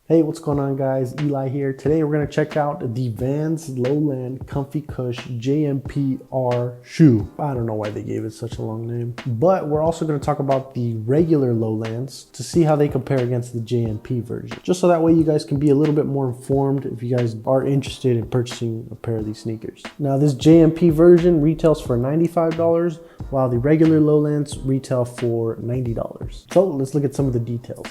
Hey, what's going on guys? Eli here. Today we're going to check out the Vans Lowland ComfyCush JMP R shoe. I don't know why they gave it such a long name. But we're also going to talk about the regular Lowlands to see how they compare against the JMP version. Just so that way you guys can be a little bit more informed if you guys are interested in purchasing a pair of these sneakers. Now this JMP version retails for $95 while the regular Lowlands retail for $90. So let's look at some of the details.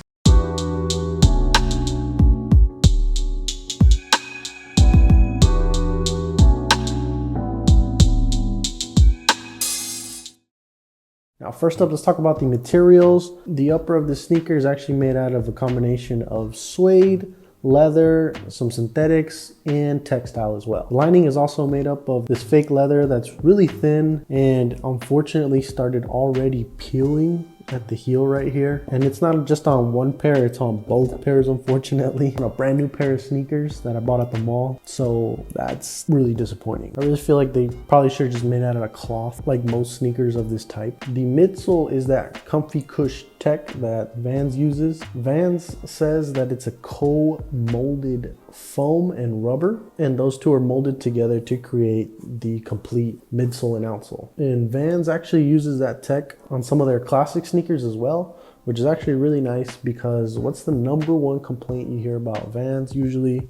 Now, first up, let's talk about the materials. The upper of the sneaker is actually made out of a combination of suede, leather, some synthetics, and textile as well. The lining is also made up of this fake leather that's really thin and unfortunately started already peeling at the heel right here. And it's not just on one pair, it's on both pairs, unfortunately. A brand new pair of sneakers that I bought at the mall, so that's really disappointing. I really feel like they probably should have just made out of a cloth like most sneakers of this type. The midsole is that ComfyCush tech that Vans uses. Vans says that it's a co-molded foam and rubber, and those two are molded together to create the complete midsole and outsole. And Vans actually uses that tech on some of their classic sneakers as well, which is actually really nice because what's the #1 complaint you hear about Vans usually?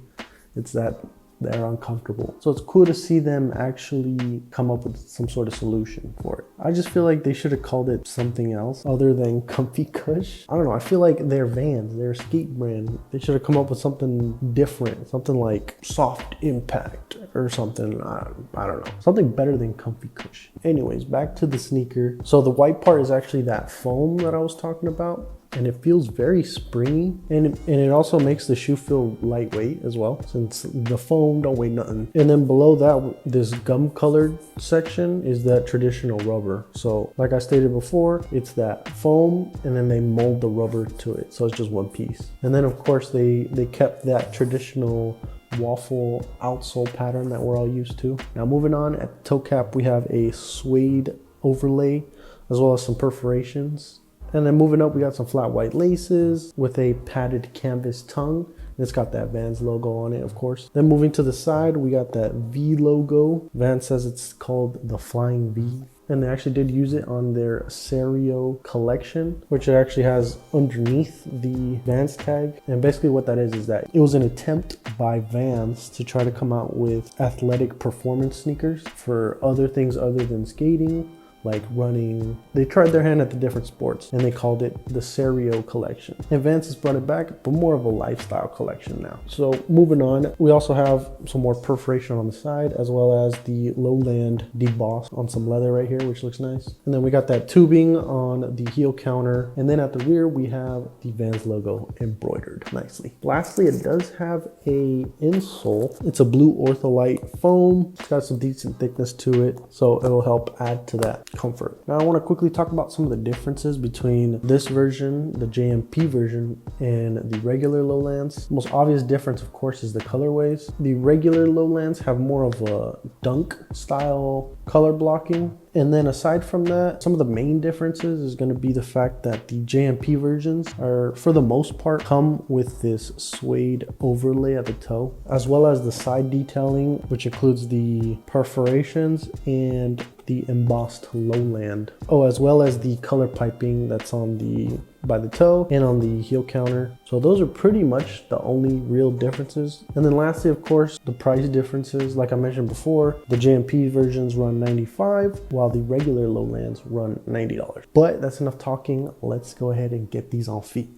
It's that they're uncomfortable. So it's cool to see them actually come up with some sort of solution for it. I just feel like they should have called it something else other than ComfyCush. I don't know, I feel like they're Vans, they're a skate brand. They should have come up with something different, something like Soft Impact or something. I don't know, something better than ComfyCush. Anyways, back to the sneaker. So the white part is actually that foam that I was talking about, and it feels very springy, and it also makes the shoe feel lightweight as well, since the foam don't weigh nothing. And then below that, this gum colored section is that traditional rubber. So like I stated before, it's that foam and then they mold the rubber to it, so it's just one piece. And then of course they kept that traditional waffle outsole pattern that we're all used to. Now moving on, at the toe cap we have a suede overlay as well as some perforations. And then moving up, we got some flat white laces with a padded canvas tongue. It's got that Vans logo on it, of course. Then moving to the side, we got that V logo. Vans says it's called the Flying V. And they actually did use it on their Serio collection, which it actually has underneath the Vans tag. And basically what that is that it was an attempt by Vans to try to come out with athletic performance sneakers for other things other than skating, like running. They tried their hand at the different sports and they called it the Serio collection. And Vans has brought it back, but more of a lifestyle collection now. So moving on, we also have some more perforation on the side as well as the Lowland deboss on some leather right here, which looks nice. And then we got that tubing on the heel counter. And then at the rear, we have the Vans logo embroidered nicely. Lastly, it does have a insole. It's a blue ortholite foam. It's got some decent thickness to it, so it'll help add to that comfort. Now I want to quickly talk about some of the differences between this version, the JMP version, and the regular Lowlands. The most obvious difference, of course, is the colorways. The regular Lowlands have more of a dunk style color blocking. And then aside from that, some of the main differences is going to be the fact that the JMP versions are, for the most part, come with this suede overlay at the toe, as well as the side detailing, which includes the perforations and the embossed Lowland. Oh, as well as the color piping that's on the by the toe and on the heel counter. So those are pretty much the only real differences. And then lastly, of course, the price differences. Like I mentioned before, the JMP versions run $95 while the regular Lowlands run $90. But that's enough talking. Let's go ahead and get these on feet.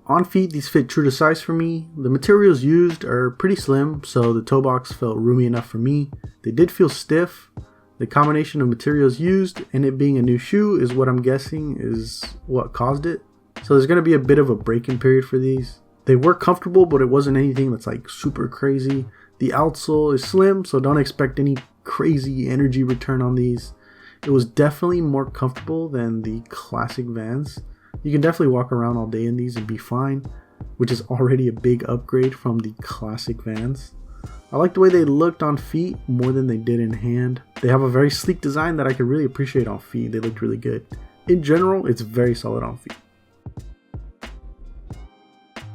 On feet, these fit true to size for me. The materials used are pretty slim, so the toe box felt roomy enough for me. They did feel stiff. The combination of materials used and it being a new shoe is what I'm guessing is what caused it. So there's going to be a bit of a break-in period for these. They were comfortable, but it wasn't anything that's like super crazy. The outsole is slim, so don't expect any crazy energy return on these. It was definitely more comfortable than the classic Vans. You can definitely walk around all day in these and be fine, which is already a big upgrade from the classic Vans. I like the way they looked on feet more than they did in hand. They have a very sleek design that I could really appreciate on feet. They looked really good. In general, it's very solid on feet.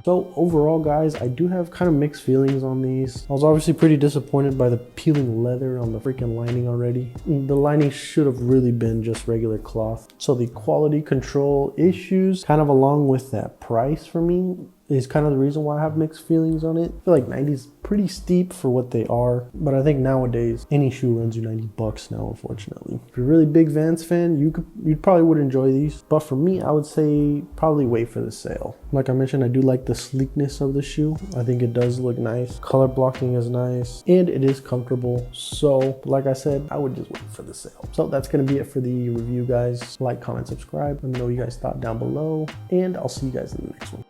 So overall, guys, I do have kind of mixed feelings on these. I was obviously pretty disappointed by the peeling leather on the freaking lining already. The lining should have really been just regular cloth. So the quality control issues, kind of along with that price for me, is kind of the reason why I have mixed feelings on it. I feel like 90 is pretty steep for what they are, but I think nowadays any shoe runs you 90 bucks now, unfortunately. If you're a really big Vans fan, you probably would enjoy these, but for me, I would say probably wait for the sale. Like I mentioned, I do like the sleekness of the shoe. I think it does look nice. Color blocking is nice and it is comfortable. So like I said, I would just wait for the sale. So that's gonna be it for the review, guys. Like, comment, subscribe. Let me know what you guys thought down below, and I'll see you guys in the next one.